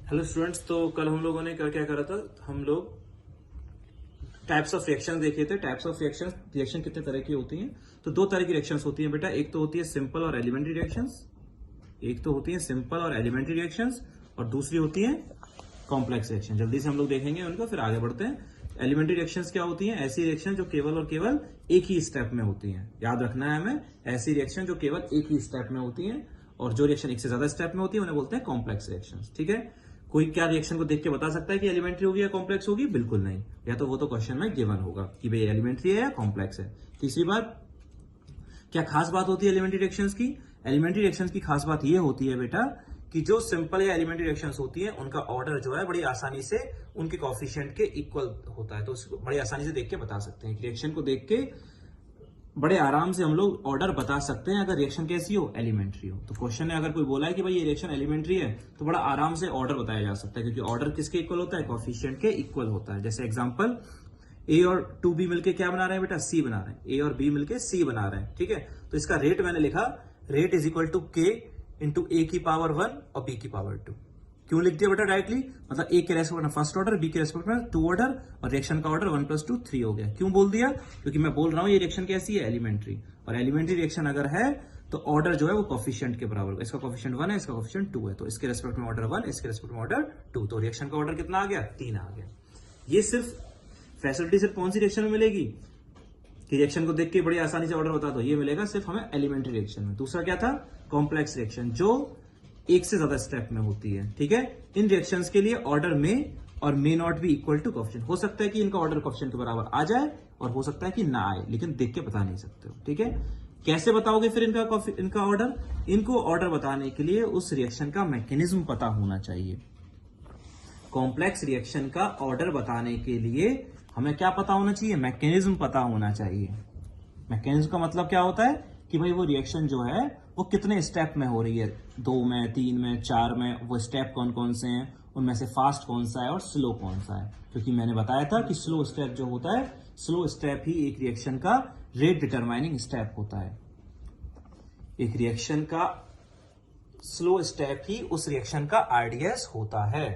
Hello students. तो कल हम लोगों ने क्या करा था, हम लोग टाइप्स ऑफ रिएक्शन देखे थे। टाइप्स ऑफ रिएक्शन कितने तरह की होती हैं? तो दो तरह की रिएक्शंस होती हैं बेटा। एक तो होती है सिंपल और एलिमेंट्री रिएक्शंस, और दूसरी होती है कॉम्प्लेक्स रिएक्शन। जल्दी से हम लोग देखेंगे उनको, फिर आगे बढ़ते हैं। एलिमेंट्री रिएक्शंस क्या होती हैं? ऐसी रिएक्शन जो केवल और केवल एक ही स्टेप में होती हैं। याद रखना है हमें, ऐसी रिएक्शन जो केवल एक ही स्टेप में होती हैं, और जो रिएक्शन एक से ज्यादा स्टेप में होती है उन्हें बोलते हैं कॉम्प्लेक्स रिएक्शंस। ठीक है। कोई क्या रिएक्शन को देख के बता सकता है कि एलिमेंट्री होगी या कॉम्प्लेक्स होगी? बिल्कुल नहीं। या तो वो तो क्वेश्चन में गिवन होगा कि भाई एलिमेंट्री है या कॉम्प्लेक्स है। तीसरी बात, क्या खास बात होती है एलिमेंट्री रिएक्शंस की? एलिमेंट्री रिएक्शंस की खास बात ये होती है बेटा कि जो सिंपल या एलिमेंट्री रिएक्शंस होती है उनका ऑर्डर जो है बड़ी आसानी से उनके कोएफिशिएंट के इक्वल होता है। तो उसको बड़ी आसानी से देख के बता सकते हैं। रिएक्शन को देख के बड़े आराम से हम लोग ऑर्डर बता सकते हैं अगर रिएक्शन कैसी हो, एलिमेंट्री हो। तो क्वेश्चन ने अगर कोई बोला है कि भाई ये रिएक्शन एलिमेंट्री है, तो बड़ा आराम से ऑर्डर बताया जा सकता है, क्योंकि ऑर्डर किसके इक्वल होता है? कोएफिशिएंट के इक्वल होता है। जैसे एग्जांपल, ए और 2b मिलके क्या बना रहे हैं बेटा? सी बना रहे हैं। ए और बी मिलके सी बना रहे हैं। ठीक है। तो इसका रेट मैंने लिखा, रेट इज इक्वल टू के इंटू ए की पावर 1 और बी की पावर 2। क्यों लिख दिया बेटा डायरेक्टली? मतलब ए के रेस्पेक्ट में फर्स्ट ऑर्डर, बी के रेस्पेक्ट में 2 ऑर्डर, और रिएक्शन का ऑर्डर 1 + 2 3 हो गया। क्यों बोल दिया? क्योंकि मैं बोल रहा हूं ये रिएक्शन कैसी है? एलिमेंट्री। और एलिमेंट्री रिएक्शन अगर है तो ऑर्डर जो है वो कोएफिशिएंट के बराबर होगा। इसका कोएफिशिएंट 1 है, इसका कोएफिशिएंट 2 है, तो इसके रेस्पेक्ट में ऑर्डर 1, इसके रेस्पेक्ट में ऑर्डर 2। तो रिएक्शन का ऑर्डर कितना आ गया? 3 आ गया। ये सिर्फ फैसिलिटी सिर्फ कौन सी रिएक्शन में मिलेगी कि रिएक्शन को देख के बड़ी आसानी से ऑर्डर बता दो? ये मिलेगा सिर्फ हमें एलिमेंट्री रिएक्शन में। दूसरा क्या था? कॉम्प्लेक्स रिएक्शन, जो एक से ज्यादा स्टेप में होती है। ठीक है। इन रिएक्शंस के लिए ऑर्डर में और may not be equal to coefficient. हो सकता है कि इनका ऑर्डर कोएफिशिएंट के बराबर आ जाए और हो सकता है कि ना आए, लेकिन देख के बता नहीं सकते हो। ठीक है। कैसे बताओगे फिर इनका ऑर्डर? इनको ऑर्डर बताने के लिए उस रिएक्शन का मैकेनिज्म पता होना चाहिए। कॉम्प्लेक्स रिएक्शन का ऑर्डर बताने के लिए हमें क्या पता होना चाहिए? मैकेनिज्म पता होना चाहिए। मैकेनिज्म का मतलब क्या होता है कि भाई वो रिएक्शन जो है वो कितने स्टेप में हो रही है, 2 में, 3 में, 4 में, वो स्टेप कौन कौन से हैं, उनमें से फास्ट कौन सा है और स्लो कौन सा है। क्योंकि मैंने बताया था कि स्लो स्टेप जो होता है, स्लो स्टेप ही एक रिएक्शन का रेट डिटरमाइनिंग स्टेप होता है। एक रिएक्शन का स्लो स्टेप ही उस रिएक्शन का आरडीएस होता है।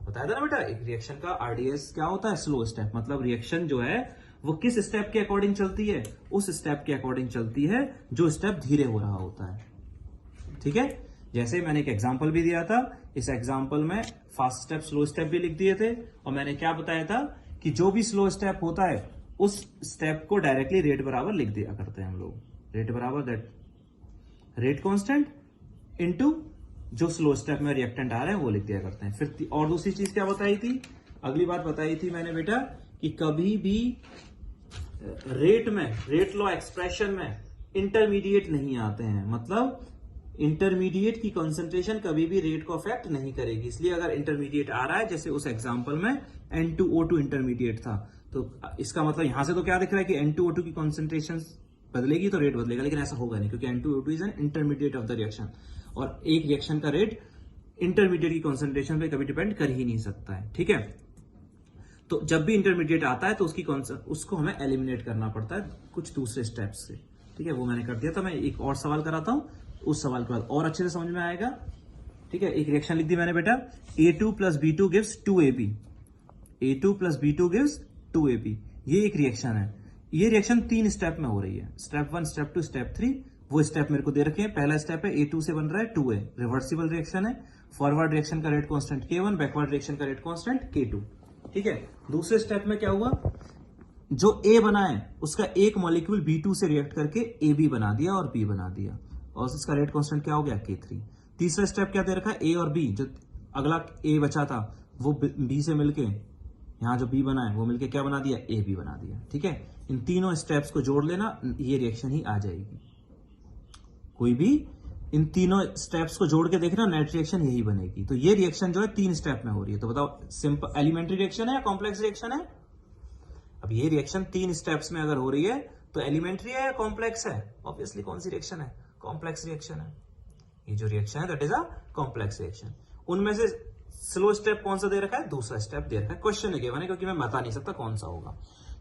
बताया था ना बेटा, एक रिएक्शन का आरडीएस क्या होता है? Slow step. मतलब रिएक्शन जो है वो किस स्टेप के अकॉर्डिंग चलती है? उस स्टेप के अकॉर्डिंग चलती है जो स्टेप धीरे हो रहा होता है। ठीक है। जैसे मैंने एक एग्जांपल भी दिया था, इस एग्जांपल में फास्ट स्टेप, स्लो स्टेप भी लिख दिए थे, और मैंने क्या बताया था कि जो भी स्लो स्टेप होता है उस स्टेप को डायरेक्टली रेट बराबर लिख दिया करते हैं हम लोग। रेट बराबर दैट रेट कांस्टेंट इनटू जो स्लो स्टेप में रिएक्टेंट आ रहे हैं वो लिख दिया करते हैं। फिर और दूसरी चीज क्या बताई थी? अगली बात बताई थी मैंने बेटा कि कभी भी रेट लॉ एक्सप्रेशन में इंटरमीडिएट नहीं आते हैं। मतलब इंटरमीडिएट की कंसंट्रेशन कभी भी रेट को अफेक्ट नहीं करेगी। इसलिए अगर इंटरमीडिएट आ रहा है, जैसे उस एग्जांपल में N2O2 इंटरमीडिएट था, तो इसका मतलब यहां से तो क्या दिख रहा है कि N2O2 की कंसंट्रेशन बदलेगी तो रेट बदलेगा, लेकिन ऐसा होगा नहीं, क्योंकि N2O2 is an intermediate of the reaction, और एक रिएक्शन का रेट इंटरमीडिएट की कंसंट्रेशन पे कभी डिपेंड कर ही नहीं सकता है। ठीक है। तो जब भी इंटरमीडिएट आता है तो उसको हमें एलिमिनेट करना पड़ता है कुछ दूसरे स्टेप्स से। ठीक है। वो मैंने कर दिया था। मैं एक और सवाल कराता हूं, उस सवाल के बाद और अच्छे से समझ में आएगा। ठीक है। एक रिएक्शन लिख दी मैंने बेटा, A2 + B2 gives 2AB। A2 + B2 gives 2AB। ये एक रिएक्शन है। ये रिएक्शन 3 स्टेप में हो रही है, स्टेप 1, स्टेप 2, स्टेप 3। वो स्टेप मेरे को दे रखे हैं। पहला स्टेप है A2 से बन रहा है 2A, रिवर्सिबल रिएक्शन है। फॉरवर्ड रिएक्शन का rate constant K1, backward reaction का रेट कांस्टेंट K2। ठीक है। दूसरे स्टेप में क्या हुआ? जो A बना है उसका एक मॉलिक्यूल B2 से रिएक्ट करके AB बना दिया और B बना दिया, और इसका रेट कांस्टेंट क्या हो गया? K3। तीसरा स्टेप क्या दे रखा है? A और B, जो अगला A बचा था वो B से मिलके, यहां जो B बना है वो मिलके क्या बना दिया? AB बना दिया। ठीक है। इन तीनों स्टेप्स को जोड़ लेना, ये रिएक्शन ही आ जाएगी। कोई भी इन तीनों स्टेप्स को जोड़ के देखना, नेट रिएक्शन यही बनेगी। तो ये रिएक्शन जो है 3 स्टेप में हो रही है। तो बताओ सिंपल एलिमेंट्री रिएक्शन है या कॉम्प्लेक्स रिएक्शन है? अब ये रिएक्शन 3 स्टेप्स में अगर हो रही है तो एलिमेंट्री है या कॉम्प्लेक्स है? ऑब्वियसली कौन सी रिएक्शन है? कॉम्प्लेक्स रिएक्शन है। ये जो रिएक्शन है that is a complex reaction. उनमें से स्लो स्टेप कौन सा दे रखा है? दूसरा स्टेप दे रखा है। क्वेश्चन गिवन है, क्योंकि मैं बता नहीं सकता कौन सा होगा।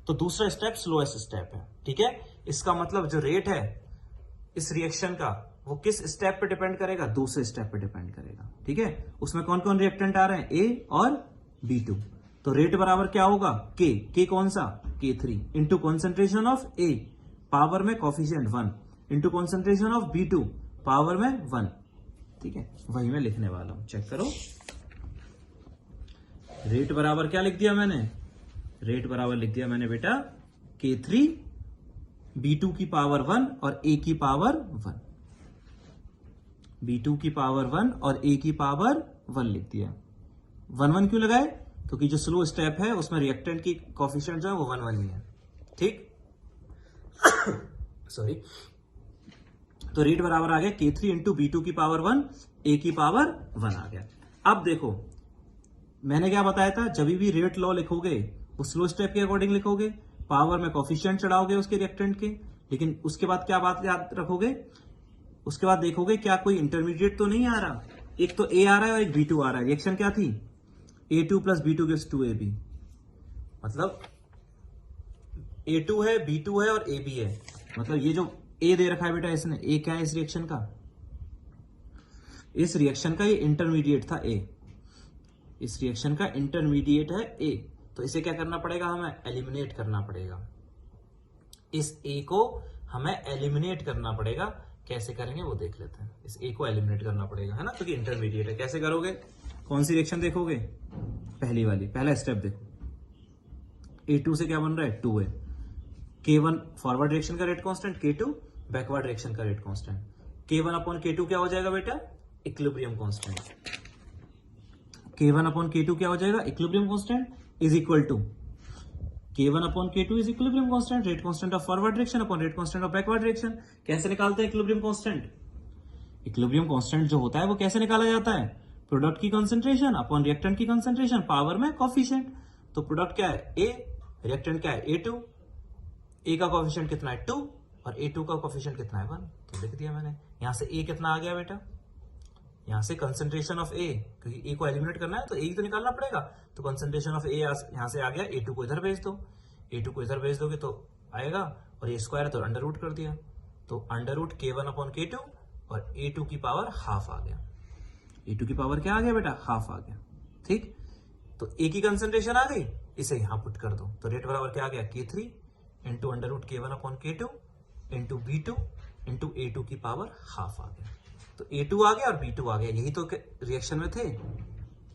तो दूसरा स्टेप स्लोएस्ट स्टेप है। ठीक है। इसका मतलब जो रेट है इस रिएक्शन का वो किस स्टेप पे डिपेंड करेगा, दूसरे स्टेप पे डिपेंड करेगा। ठीक है, उसमें कौन कौन रिएक्टेंट आ रहे हैं, ए और B2। तो रेट बराबर क्या होगा, के कौन सा, K3 into concentration of A power में coefficient 1 into concentration of B2 power में 1। ठीक है, वही मैं लिखने वाला हूं, चेक करो। रेट बराबर क्या लिख दिया मैंने, रेट बराबर लिख दिया मैंने बेटा K3 B2 की पावर 1 और A की पावर 1, B2 की पावर 1 और A की पावर 1 लिख दिया। 1 क्यों लगाए, क्योंकि जो स्लो स्टेप है उसमें रिएक्टेंट की कोफिशिएंट जो है वो 1 ही है। ठीक सॉरी, तो रेट बराबर आ गया K3 इंटू B2 की पावर 1 A की पावर 1 आ गया। अब देखो मैंने क्या बताया था, जब भी रेट लॉ लिखोगे वो स्लो स्टेप के अकॉर्डिंग लिखोगे, पावर में कोफिशिएंट चढ़ाओगे उसके रिएक्टेंट के, लेकिन उसके बाद क्या बात याद रखोगे, उसके बाद देखोगे क्या कोई इंटरमीडिएट तो नहीं आ रहा। एक तो ए आ रहा है और एक B2 आ रहा है, रिएक्शन क्या थी, A2 plus B2 gives 2AB, मतलब A2 है, B2 है और AB है। मतलब ये जो A दे रखा है बेटा इसने, A क्या है इस रिएक्शन का, इस रिएक्शन का ये इंटरमीडिएट था A, इस रिएक्शन का इंटरमीडिएट है A। तो इसे क्या करना पड़ेगा, हमें एलिमिनेट करना पड़ेगा, इस A को हमें एलिमिनेट करना पड़ेगा। कैसे करेंगे वो देख लेते हैं, इस A को एलिमिनेट करना पड़ेगा, है ना, क्योंकि इंटरमीडिएट है। कैसे करोगे, कौन सी रिएक्शन देखोगे, पहली वाली, पहला स्टेप देखो, A2 से क्या बन रहा है 2A, K1 फॉरवर्ड डायरेक्शन का rate constant, K2 backward direction का rate constant, K1 upon K2 क्या हो जाएगा बेटा, equilibrium constant, K1 upon K2 क्या हो जाएगा, equilibrium constant is equal to K1 upon K2 is equilibrium constant, rate constant of forward direction upon rate constant of backward direction. कैसे निकालते हैं इक्विलिब्रियम कांस्टेंट, इक्विलिब्रियम कांस्टेंट जो होता है वो कैसे निकाला जाता है, प्रोडक्ट की कंसंट्रेशन अपॉन रिएक्टेंट की कंसंट्रेशन पावर में कोफिशिएंट। तो प्रोडक्ट क्या है A, रिएक्टेंट क्या है A2, A का कोफिशिएंट कितना है 2 और A2 का कोफिशिएंट कितना है 1। तो लिख दिया मैंने, यहां से A कितना आ गया बेटा, यहां से कंसंट्रेशन ऑफ A, क्योंकि A को एलिमिनेट करना है तो A ही तो निकालना पड़ेगा। तो कंसंट्रेशन ऑफ A यहां से आ गया, A2 को इधर भेज दो, A2 को इधर भेज दोगे तो आएगा, और A स्क्वायर है तो अंडर रूट कर दिया, तो under root K1 upon K2 और A2 की पावर हाफ आ गया। A2 की पावर क्या आ गया बेटा, हाफ आ गया। ठीक, तो A की कंसंट्रेशन आ गई, इसे यहां पुट कर दो, तो रेट बराबर क्या आ गया, K3 into under root K1 upon K2 into B2 into A2 की पावर हाफ आ गया। तो A2 आ गया और B2 आ गया, यही तो रिएक्शन में थे।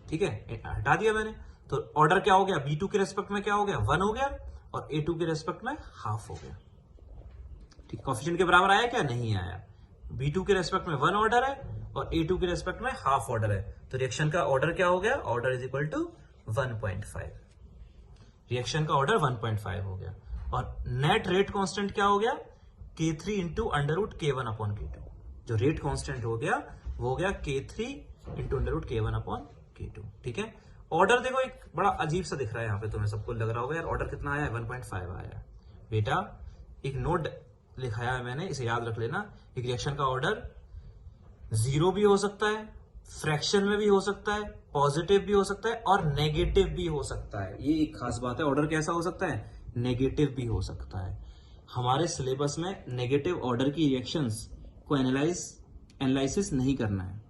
ठीक है, हटा दिया मैंने, तो ऑर्डर क्या हो गया, B2 के रेस्पेक्ट में क्या हो गया 1 हो गया और A2 के रेस्पेक्ट में हाफ हो गया। ठीक, कोफिशिएंट के बराबर आया क्या, नहीं आया। B2 के रेस्पेक्ट में 1 ऑर्डर है और A2 के रेस्पेक्ट में हाफ ऑर्डर है, तो रिएक्शन का ऑर्डर क्या हो गया, order is equal to 1.5, reaction का ऑर्डर 1.5 हो गया। और नेट रेट कांस्टेंट क्या हो गया, K3 into under root K1 upon K2, जो रेट कांस्टेंट हो गया वो हो गया K3 into under root K1 upon K2। ठीक है, ऑर्डर देखो एक बड़ा अजीब सा दिख रहा है यहाँ पे, तुम्हें सबको लग रहा होगा यार ऑर्डर कितना आया है, 1.5 आया है। बेटा एक नोट लिखाया है मैंने, इसे याद रख लेना, एक रिएक्शन का ऑर्डर 0 भी हो सकता है, फ्रैक्शन में भी हो सकता है, पॉजिटिव भी हो सकता है और नेगेटिव भी हो सकता है। ये एक खास बात है, ऑर्डर कैसा हो सकता है, नेगेटिव भी हो सकता है। हमारे सिलेबस में नेगेटिव ऑर्डर की रिएक्शंस को एनालिसिस नहीं करना है।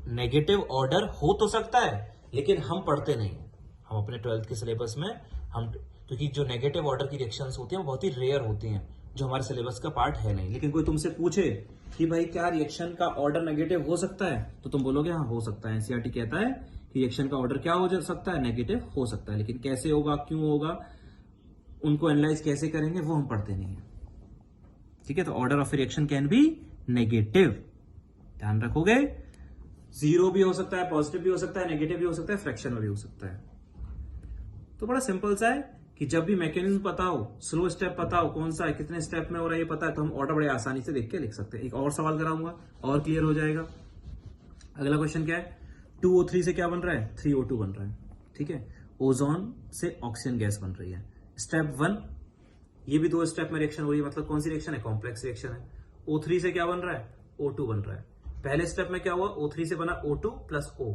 नेगेटिव ऑर्डर हो तो सकता है लेकिन हम पढ़ते नहीं, हम अपने 12th के सिलेबस में हम, क्योंकि जो नेगेटिव ऑर्डर की रिएक्शंस होती हैं वो बहुत ही रेयर होती हैं, जो हमारे सिलेबस का पार्ट है नहीं। लेकिन कोई तुमसे पूछे कि भाई क्या रिएक्शन का ऑर्डर नेगेटिव हो सकता है, तो तुम बोलोगे हाँ हो सकता है। एनसीईआरटी कहता है कि रिएक्शन का ऑर्डर क्या हो सकता है, नेगेटिव हो सकता है, लेकिन कैसे होगा, क्यों होगा, उनको एनालाइज कैसे करेंगे वो हम पढ़ते नहीं है। ठीक है, तो order of reaction can be negative, ध्यान रखोगे। 0 भी हो सकता है, पॉजिटिव भी हो सकता है, नेगेटिव भी हो सकता है, फ्रैक्शन में भी हो सकता है। तो बड़ा सिंपल सा है कि जब भी मैकेनिज्म पता हो, स्लो स्टेप पता हो, कौन सा है, कितने स्टेप में हो रहा है ये पता है, तो हम ऑर्डर बड़े आसानी से देख के लिख सकते हैं। एक और सवाल कराऊंगा और क्लियर हो जाएगा। अगला क्वेश्चन क्या है, 2O3 से क्या बन रहा है, 3O2 बन रहा है। ठीक है, ओजोन से ऑक्सीजन गैस बन रही है। स्टेप 1, ये भी 2 स्टेप में रिएक्शन हो रही है, मतलब कौन सी रिएक्शन है, कॉम्प्लेक्स रिएक्शन है। O3 से क्या बन रहा है, O2 बन रहा है। पहले स्टेप में क्या हुआ, O3 से बना O2 प्लस O,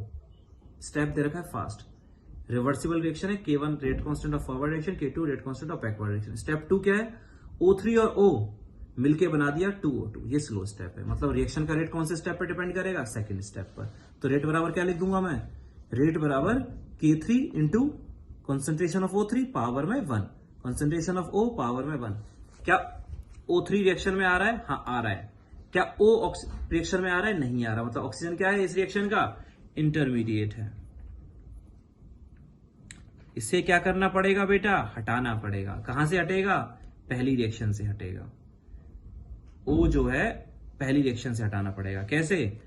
स्टेप दे रखा है फास्ट। रिवर्सिबल रिएक्शन है, K1 rate constant of forward direction, K2 rate constant of backward direction. Step 2 क्या है, O3 और O मिलके बना दिया 2O2, ये स्लो स्टेप है। मतलब रिएक्शन का रेट कौन से स्टेप पर डिपेंड करेगा? सेकेंड स्टेप पर। तो रेट बराबर क्या लिख दूंगा मैं? रेट बराबर K3 into concentration of O3 power में 1, कॉन्सेंट्रेशन ऑफ O पावर में 1। क्या O3 रिएक्शन में आ रहा है? हाँ आ रहा है। क्या O रिएक्शन में आ रहा है? नहीं आ रहा। मतलब ऑक्सीजन क्या है इस रिएक्शन का? इंटरमीडिएट है। इससे क्या करना पड़ेगा बेटा? हटाना पड़ेगा। कहां से हटेगा? पहली रिएक्शन से हटेगा। O जो है पहली रिएक्शन से हटाना पड़ेगा। कैसे?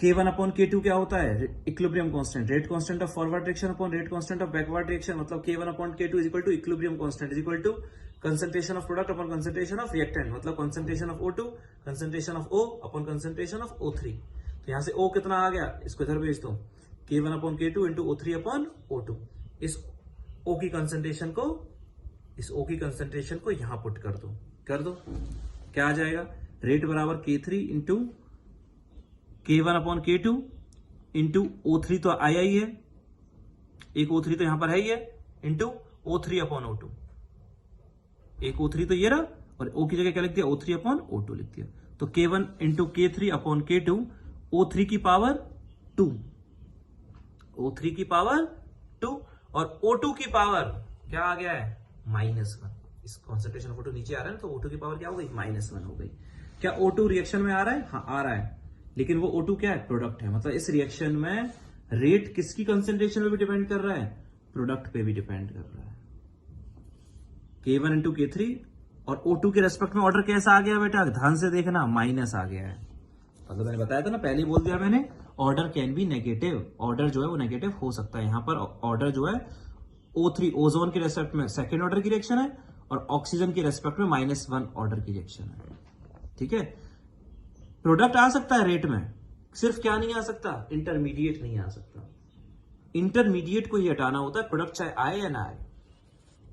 K1 अपॉन K2 क्या होता है? Equilibrium constant, rate constant of forward reaction upon rate constant of backward reaction. मतलब K1 upon K2 is equal to equilibrium constant is equal to concentration of product upon concentration of reactant. मतलब concentration of O2 concentration of O upon concentration of O3। तो यहां से O कितना आ गया? इसको इधर भेज दो, K1 upon K2 into O3 upon O2। इस O की कंसंट्रेशन को यहां पुट कर दो, क्या आ जाएगा? रेट बराबर K3 into K1 upon K2 into O3 तो आया ही है, एक O3 तो यहां पर है ही है, इंटू O3 अपॉन O2। एक O3 तो ये रहा, और O की जगह क्या लिख दिया? O3 अपॉन O2 लिख दिया। तो K1 into K3 upon K2, O3 की पावर 2, O3 की पावर 2 और O2 की पावर क्या आ गया है? -1। इस कॉन्सेंट्रेशन ऑफ O2 नीचे आ रहा है ना, तो O2 की पावर क्या हो गई? -1 हो गई। क्या O2 रिएक्शन में आ रहा है? हाँ आ रहा है, लेकिन वो O2 क्या है? प्रोडक्ट है। मतलब इस रिएक्शन में रेट किसकी कंसेंट्रेशन पे भी डिपेंड कर रहा है? प्रोडक्ट पे भी डिपेंड कर रहा है। K1 इंटू K3 और O2 के रेस्पेक्ट में ऑर्डर कैसा आ गया बेटा? ध्यान से देखना, माइनस आ गया है। मतलब मैंने बताया था ना, पहले ही बोल दिया मैंने, order can B negative. Order जो है वो नेगेटिव हो सकता है। यहां पर ऑर्डर जो है O3 ओजोन के रेस्पेक्ट में सेकेंड ऑर्डर की रिएक्शन है और ऑक्सीजन के रेस्पेक्ट में -1 ऑर्डर की रिएक्शन है। ठीक है, प्रोडक्ट आ सकता है रेट में, सिर्फ क्या नहीं आ सकता? इंटरमीडिएट नहीं आ सकता। इंटरमीडिएट को ही हटाना होता है, प्रोडक्ट चाहे आए या ना आए।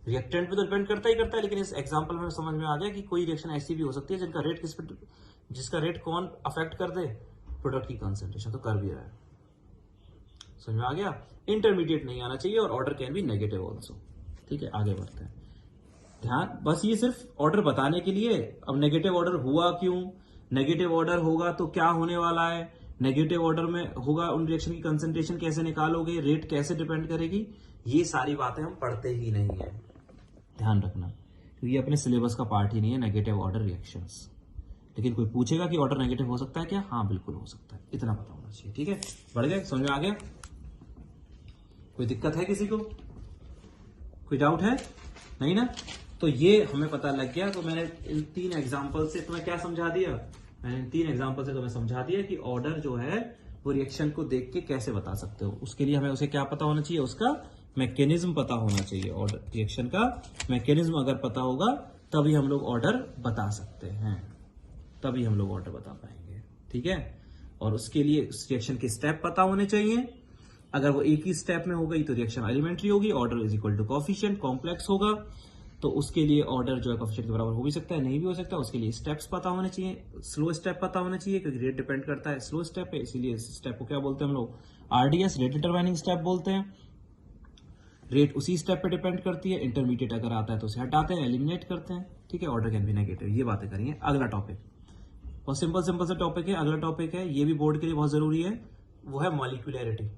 रिएक्टेंट पे तो डिपेंड करता ही करता है, लेकिन इस एग्जांपल में समझ में आ गया कि कोई रिएक्शन ऐसी भी हो सकती है जिसका रेट कौन अफेक्ट कर दे? प्रोडक्ट की कंसंट्रेशन। तो कर भी रहा है, समझ में आ गया? इंटरमीडिएट नहीं आना चाहिए और order can B negative also. ठीक है, आगे बढ़ते हैं। ध्यान, बस ये सिर्फ ऑर्डर बताने के लिए। अब नेगेटिव ऑर्डर हुआ क्यों? नेगेटिव ऑर्डर होगा तो क्या होने वाला है? नेगेटिव ऑर्डर में होगा, उन रिएक्शन की कंसंट्रेशन कैसे निकालोगे? रेट कैसे डिपेंड करेगी? ये सारी बातें हम पढ़ते ही नहीं है, ध्यान रखना, क्योंकि ये अपने सिलेबस का पार्ट ही नहीं है नेगेटिव ऑर्डर रिएक्शंस। लेकिन कोई पूछेगा कि ऑर्डर नेगेटिव हो सकता है क्या? हाँ बिल्कुल हो सकता है, इतना पता होना चाहिए। ठीक है, बढ़ गए, समझ में आ गया? कोई दिक्कत है किसी को? कोई डाउट है? नहीं ना? तो ये हमें पता लग गया। तो मैंने इन 3 एग्जाम्पल से तुम्हें क्या समझा दिया? मैंने इन 3 एग्जाम्पल से तुम्हें समझा दिया कि ऑर्डर जो है वो रिएक्शन को देख के कैसे बता सकते हो। उसके लिए हमें उसे क्या पता होना चाहिए? उसका मैकेनिज्म पता होना चाहिए। ऑर्डर रिएक्शन का मैकेनिज्म अगर पता होगा तभी हम लोग ऑर्डर बता सकते हैं, तभी हम लोग ऑर्डर बता पाएंगे। ठीक है, और उसके लिए उस रिएक्शन के स्टेप पता होने चाहिए। अगर वो एक ही स्टेप में हो गई तो रिएक्शन एलिमेंट्री होगी, order is equal to coefficient, complex होगा तो उसके लिए ऑर्डर जो है कोएफिशिएंट के बराबर हो भी सकता है, नहीं भी हो सकता। उसके लिए स्टेप्स पता होने चाहिए, स्लो स्टेप पता होना चाहिए, क्योंकि रेट डिपेंड करता है स्लो स्टेप पे, इसीलिए स्टेप को क्या बोलते हैं हम लोग? RDS, रेट डिटरमाइनिंग स्टेप बोलते हैं। रेट उसी स्टेप पे डिपेंड करती है। इंटरमीडिएट अगर आता है तो उसे हटाते हैं, एलिमिनेट करते हैं। ठीक है, ऑर्डर कैन बी नेगेटिव। ये बातें करेंगे। अगला टॉपिक और सिंपल से टॉपिक है। अगला टॉपिक है, ये भी बोर्ड के लिए बहुत जरूरी है, वो है मॉलिक्यूलैरिटी।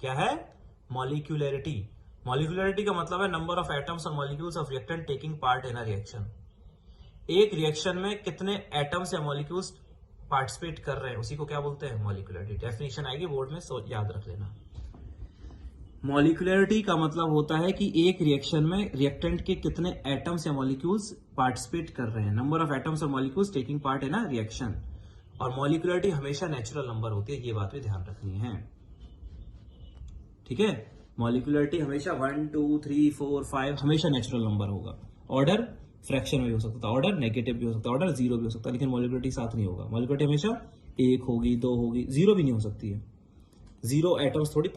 क्या है? मॉलिक्यूलैरिटी। मॉलिक्यूलैरिटी का मतलब है नंबर ऑफ एटम्स और molecules of reactant taking part in a reaction. एक रिएक्शन में कितने एटम्स या मॉलिक्यूल्स पार्टिसिपेट कर रहे हैं, उसी को क्या बोलते हैं? मॉलिक्यूलैरिटी। डेफिनेशन आएगी बोर्ड में, सो याद रख लेना। मॉलिक्यूलैरिटी का मतलब होता है कि एक रिएक्शन में रिएक्टेंट के कितने एटम्स या मॉलिक्यूल्स पार्टिसिपेट कर रहे हैं, नंबर ऑफ एटम्स और molecules taking part in a reaction. और मॉलिक्यूलैरिटी हमेशा नेचुरल नंबर होती है, ये बात भी ध्यान रखनी है। ठीक है, मॉलिक्यूलैरिटी हमेशा 1 2 3 4 5 हमेशा नेचुरल नंबर होगा। ऑर्डर फ्रैक्शन में भी हो सकता है, ऑर्डर नेगेटिव भी हो सकता है, ऑर्डर 0 भी हो सकता है, लेकिन मॉलिक्यूलैरिटी साथ नहीं होगा। मॉलिक्यूलैरिटी हमेशा 1 होगी, 2 होगी, 0 भी नहीं हो सकती है। 0 एटम्स थोड़ी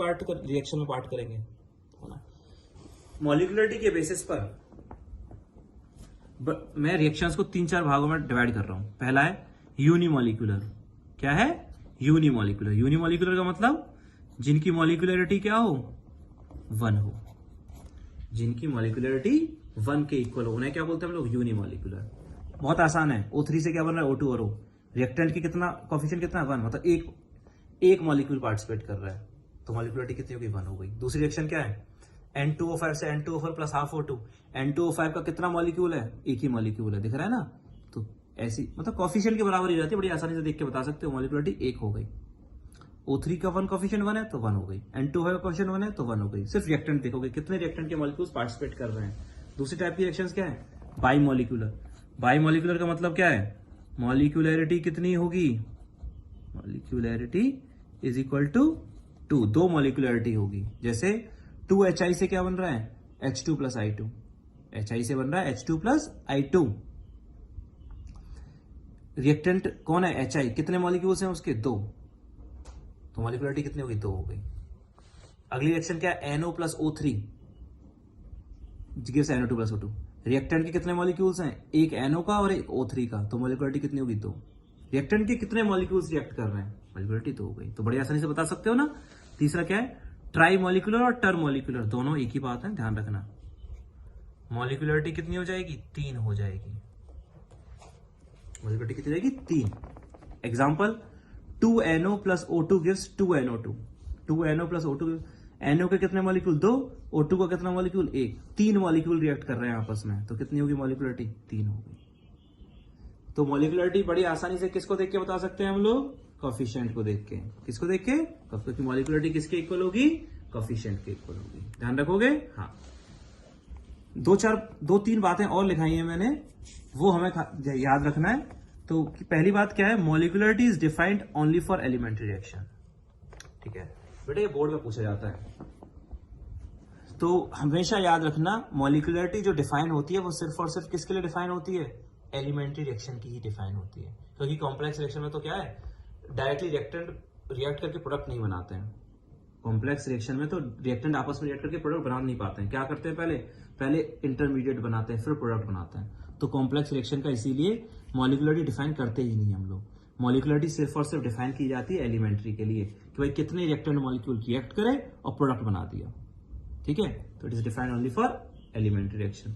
रिएक्शन में पार्ट करेंगे। मॉलिक्यूलैरिटी के बेसिस पर मैं रिएक्शंस को 3-4 भागों में डिवाइड कर रहा हूं। पहला है यूनिमॉलिक्यूलर। क्या है? यूनिमॉलिक्यूलर। यूनिमॉलिक्यूलर का मतलब जिनकी मॉलिक्यूलैरिटी क्या हो? 1 हो। जिनकी मॉलिक्यूलैरिटी 1 के इक्वल हो, उन्हें क्या बोलते हैं हम लोग? यूनिमॉलिक्यूलर। बहुत आसान है। O3 से क्या बन रहा है? O2 और O। रिएक्टेंट की कितना कॉफिशिएंट कितना है? 1, मतलब एक मॉलिक्यूल पार्टिसिपेट कर रहा है, तो मॉलिक्यूलरिटी कितनी होगी? 1 हो गई। दूसरी रिएक्शन क्या है? N2O5 से N2O4 plus half O2। N2O5 का कितना मॉलिक्यूल है? एक ही मॉलिक्यूल है, दिख रहा है ना? तो ऐसी मतलब कॉफिशिएंट के बराबर ही रहती है, बड़ी आसानी से देख के बता सकते हो। मॉलिक्यूलरिटी 1 हो गई। O3 का 1 कॉफिशिएंट 1 है तो 1 हो गई। N2O5 का कॉफिशिएंट 1 है तो 1 हो गई। सिर्फ रिएक्टेंट देखोगे कितने रिएक्टेंट के मॉलिक्यूल्स पार्टिसिपेट कर रहे हैं। दूसरी टाइप की रिएक्शंस क्या है? By molecular. बाई मॉलिक्यूलर का मतलब क्या है? मॉलिक्यूलरिटी कितनी होगी? Molecularity is equal to 2, 2 molecularity होगी। जैसे 2HI से क्या बन रहा है? H2 plus I2। HI से बन रहा है H2 प्लस I2। रिएक्टेंट कौन है? HI। कितने मॉलिक्यूल्स हैं उसके? 2, तो मॉलिक्यूलरिटी कितनी होगी? 2 हो गई। अगली रिएक्शन क्या है? NO plus O3 gives NO2 plus O2। Reactant के कितने मॉलिक्यूल्स हैं? एक NO का और एक O3 का, तो मॉलिक्यूलरिटी कितनी होगी? 2। रिएक्टेंट के कितने मॉलिक्यूल्स रिएक्ट कर रहे हैं? मॉलिक्यूलरिटी 2 हो गई। तो बड़ी आसानी से बता सकते हो ना। तीसरा क्या है? ट्राई मॉलिक्यूलर और टर मॉलिक्यूलर, दोनों एक ही बात है, ध्यान रखना। मॉलिक्यूलरिटी कितनी हो जाएगी? 3 हो जाएगी। मॉलिक्यूलरिटी कितनी रहेगी? 3। Example 2NO plus O2 gives 2NO2। 2NO plus O2, NO के कितने मॉलिक्यूल? 2। O2 का कितना मॉलिक्यूल? 1। 3 मॉलिक्यूल रिएक्ट कर रहे हैं आपस में, तो कितनी होगी मॉलिक्यूलरिटी? 3 हो गई। तो मॉलिक्यूलरिटी बड़ी आसानी से किसको देख के बता सकते हैं हम लोग? कॉफिशिएंट को देख के। किसको देख के? क्योंकि मॉलिक्यूलरिटी किसके इक्वल होगी? कॉफिशिएंट के इक्वल होगी। ध्यान रखोगे? हाँ। 2-3 बातें और लिखाई है मैंने, वो हमें याद रखना है। तो पहली बात क्या है? Molecularity is defined only for elementary reaction. ठीक है बेटा, ये बोर्ड में पूछा जाता है, तो हमेशा याद रखना मॉलिक्यूलरिटी जो डिफाइन होती है वो सिर्फ और सिर्फ किसके लिए डिफाइन होती है? एलिमेंट्री रिएक्शन की ही डिफाइन होती है। क्योंकि कॉम्प्लेक्स रिएक्शन में तो क्या है? डायरेक्टली रिएक्टेंट रिएक्ट करके प्रोडक्ट नहीं बनाते हैं। कॉम्प्लेक्स रिएक्शन में तो रिएक्टेंट आपस में रिएक्ट करके प्रोडक्ट बना नहीं पाते हैं। क्या करते हैं? पहले इंटरमीडिएट बनाते हैं, फिर प्रोडक्ट बनाते हैं। तो कॉम्प्लेक्स रिएक्शन का इसीलिए मॉलिक्यूलरिटी डिफाइन करते ही नहीं हम लोग। मॉलिक्यूलरिटी सिर्फ और सिर्फ डिफाइन की जाती है एलिमेंट्री के लिए, कि भाई कितने रिएक्टेंट मॉलिक्यूल रिएक्ट करे और प्रोडक्ट बना दिया। ठीक है, तो it is defined only for elementary reaction.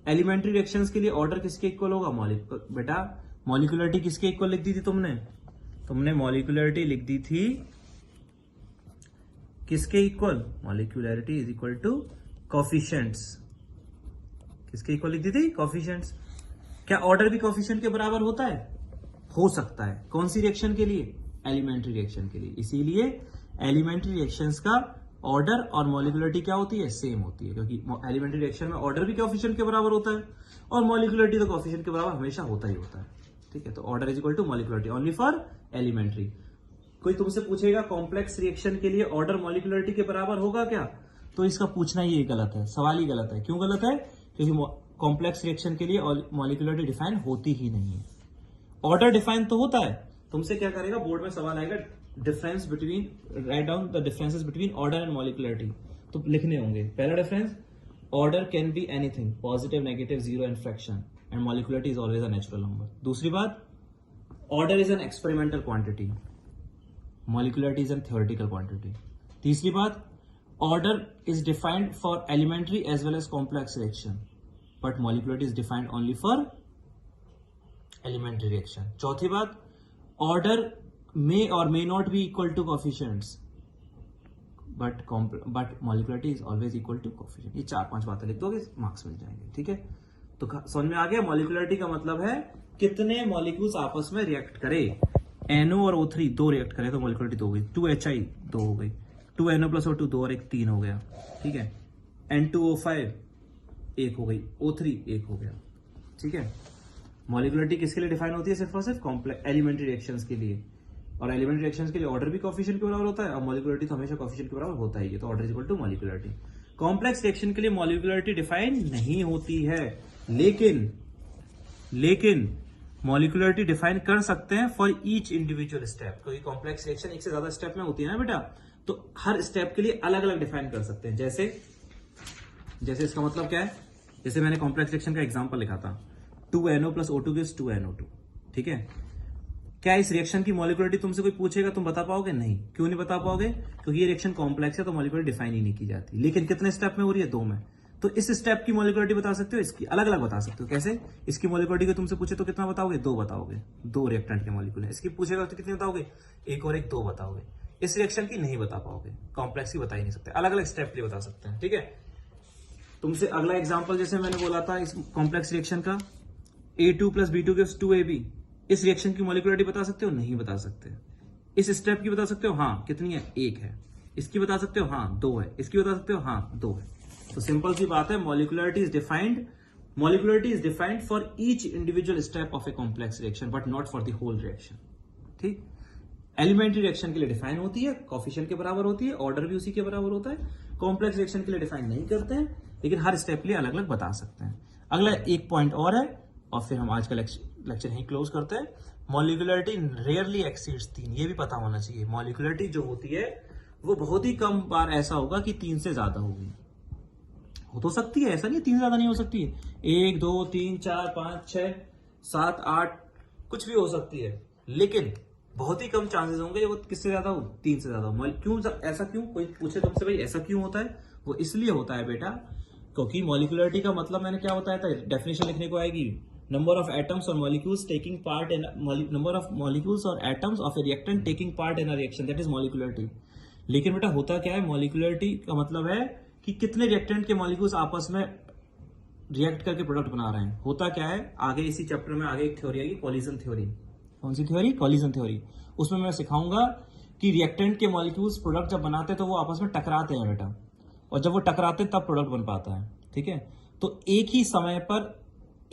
Elementary reactions के लिए ऑर्डर किसके इक्वल होगा? बेटा मॉलिक्यूलरिटी किसके इक्वल लिख दी थी तुमने मॉलिक्यूलरिटी लिख दी थी किसके equal? Molecularity is equal to coefficients. किसके इक्वल लिख दी थी? कॉफिशिएंट्स। क्या ऑर्डर भी कॉफिशिएंट के बराबर होता है? हो सकता है। कौन सी रिएक्शन के लिए? एलिमेंट्री रिएक्शन के लिए। इसीलिए एलिमेंट्री रिएक्शंस का ऑर्डर और मॉलिक्यूलरिटी क्या होती है? सेम होती है, क्योंकि एलिमेंट्री रिएक्शन में ऑर्डर भी कॉफिशिएंट के बराबर होता है और मॉलिक्यूलरिटी तो कॉफिशिएंट के बराबर हमेशा होता ही होता है। ठीक है, तो order is equal to molecularity only for elementary. कोई तुमसे पूछेगा कॉम्प्लेक्स रिएक्शन के लिए ऑर्डर मॉलिक्यूलरिटी के बराबर होगा क्या? तो इसका पूछना ही गलत है, सवाल ही गलत है। क्यों गलत है? क्योंकि कॉम्प्लेक्स रिएक्शन के लिए मॉलिक्यूलरिटी डिफाइन होती ही नहीं है। ऑर्डर डिफाइन तो होता है। तुमसे क्या करेगा? बोर्ड में सवाल आएगा difference between, write down the differences between order and molecularity, तो लिखने होंगे। पहला difference, order can be anything, positive, negative, zero and fraction, and molecularity is always a natural number. दूसरी बात, order is an experimental quantity, molecularity is an theoretical quantity. तीसरी बात, order is defined for elementary as well as complex reaction, but molecularity is defined only for elementary reaction. चौथी बात, order may or may not be equal to coefficients, but molecularity is always equal to coefficient। ये 4-5 बातें लिख दोगे, marks मिल जाएंगे। ठीक है, तो समझ में आ गया। मॉलिक्यूलरिटी का मतलब है कितने मॉलिक्यूल्स आपस में रिएक्ट करे। NO और O3 2 रिएक्ट करे तो मॉलिक्यूलरिटी 2 हो गई। 2HI 2 हो गई। 2NO प्लस O2 2 और 1 3 हो गया। ठीक है, N2O5 1 हो गई, O3 1 हो गया। ठीक है, मॉलिक्यूलरिटी किसके लिए डिफाइन होती है? सिर्फ और सिर्फ कॉम्प्लेक्स एलिमेंट्री रिएक्शंस के लिए। और एलिमेंट्री रिएक्शंस के लिए ऑर्डर भी कॉफिशिएंट के बराबर होता है और मॉलिक्यूलरिटी तो हमेशा कॉफिशिएंट के बराबर होता ही है, तो order is equal to molecularity. Complex reaction के लिए मॉलिक्यूलरिटी डिफाइन नहीं होती है, लेकिन मॉलिक्यूलरिटी डिफाइन कर सकते हैं फॉर ईच इंडिविजुअल स्टेप, क्योंकि कॉम्प्लेक्स रिएक्शन एक से ज्यादा स्टेप में होती है ना बेटा, तो हर स्टेप के लिए अलग अलग डिफाइन कर सकते हैं। जैसे इसका मतलब क्या है? जैसे मैंने कॉम्प्लेक्स रिएक्शन का एग्जांपल लिखा था, 2NO plus O2 gives 2NO2। ठीक है, क्या इस रिएक्शन की मॉलिक्यूलरिटी तुमसे कोई पूछेगा, तुम बता पाओगे? नहीं। क्यों नहीं बता पाओगे? क्योंकि ये रिएक्शन कॉम्प्लेक्स है, तो मॉलिक्यूलरिटी डिफाइन ही नहीं की जाती। लेकिन कितने स्टेप में हो रही है? 2 में। तो इस स्टेप की मॉलिक्युलरिटी बता सकते हो, इसकी अलग अलग बता सकते हो। कैसे? इसकी मॉलिक्युलरिटी को तुमसे पूछे तो कितना बताओगे? 2 बताओगे, 2 रिएक्टेंट के मॉलिक्यूल है। इसकी पूछेगा तो कितनी बताओगे? 1 और 1 2 बताओगे। इस रिएक्शन की नहीं बता पाओगे, कॉम्प्लेक्स की बता ही नहीं सकते, अलग अलग स्टेप के लिए बता सकते हैं। ठीक है, तुमसे अगला एग्जाम्पल जैसे मैंने बोला था इस कॉम्प्लेक्स रिएक्शन का, A2 + B2 = 2AB। इस रिएक्शन की मॉलिक्युलरिटी बता सकते हो? नहीं बता सकते। इस स्टेप की बता सकते हो? हाँ। कितनी है? 1 है। इसकी बता सकते हो? हाँ 2 है। इसकी बता सकते हो? हाँ 2 है। तो सिंपल सी बात है, molecularity is defined for each individual step of a complex reaction but not for the whole reaction. ठीक, एलिमेंट्री रिएक्शन के लिए डिफाइन होती है, कोफिशिएंट के बराबर होती है, ऑर्डर भी उसी के बराबर होता है। कॉम्प्लेक्स रिएक्शन के लिए डिफाइन नहीं करते हैं, लेकिन हर स्टेप के लिए अलग अलग बता सकते हैं। अगला एक पॉइंट और है और फिर हम आज का लेक्चर यहीं क्लोज करते हैं। मॉलिक्युलरिटी रेयरली एक्सीड्स 3, ये भी पता होना चाहिए। मॉलिक्युलरिटी जो होती है वो बहुत ही कम बार ऐसा होगा कि 3 से ज्यादा होगी। हो तो सकती है, ऐसा नहीं 3 से ज्यादा नहीं हो सकती है। 1 2 3 4 5 6 7 8 कुछ भी हो सकती है, लेकिन बहुत ही कम चांसेस होंगे वो किससे ज्यादा हो? 3 से ज्यादा हो। क्यों? ऐसा क्यों? कोई पूछे तुमसे भाई ऐसा क्यों होता है? वो इसलिए होता है बेटा, क्योंकि मॉलिक्युलरिटी का मतलब मैंने क्या बताया था, डेफिनेशन लिखने को आएगी, नंबर ऑफ एटम्स और molecules taking part in number of molecules और atoms of a reactant taking part in a reaction, that is molecularity. लेकिन बेटा होता क्या है, मॉलिक्युलरिटी का मतलब है कि कितने रिएक्टेंट के मॉलिक्यूल्स आपस में रिएक्ट करके प्रोडक्ट बना रहे हैं। होता क्या है, आगे इसी चैप्टर में आगे एक थ्योरी आएगी, कॉलिजन थ्योरी। कौन सी थ्योरी? Collision theory. उसमें मैं सिखाऊंगा कि रिएक्टेंट के मॉलिक्यूल्स प्रोडक्ट जब बनाते हैं तो वो आपस में टकराते हैं बेटा, और जब वो टकराते हैं तब प्रोडक्ट बन पाता है। ठीक है, तो एक ही समय पर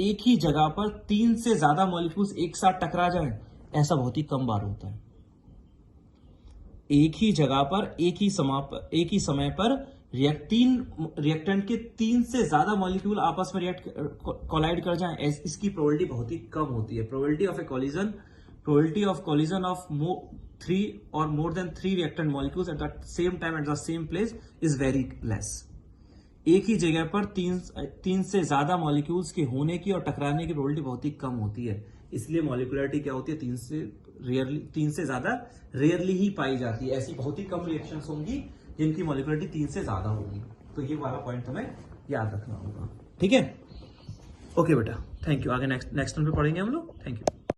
एक ही जगह पर 3 से ज्यादा मॉलिक्यूल्स एक साथ टकरा जाएं, ऐसा बहुत ही कम बार होता है। एक ही जगह पर एक ही समय पर रिएक्टेंट के 3 से ज्यादा मॉलिक्यूल आपस में कोलाइड कर जाएं, इसकी प्रोबेबिलिटी बहुत ही कम होती है। Probability of collision of 3 or more than 3 reactant molecules at the same time at the same place is very less। एक ही जगह पर 3 से ज्यादा मॉलिक्यूल्स के होने की और टकराने की प्रोबेबिलिटी बहुत ही कम होती है। इसलिए मॉलिक्युलरिटी क्या होती है, 3 से ज्यादा रेयरली ही पाई जाती है। ऐसी बहुत ही कम रिएक्शंस होंगी जिनकी मॉलिक्युलरिटी 3 से ज्यादा होगी। तो ये वाला पॉइंट हमें याद रखना होगा। ठीक है, ओके बेटा, थैंक यू। आगे नेक्स्ट पे पढ़ेंगे हम लोग। Thank you.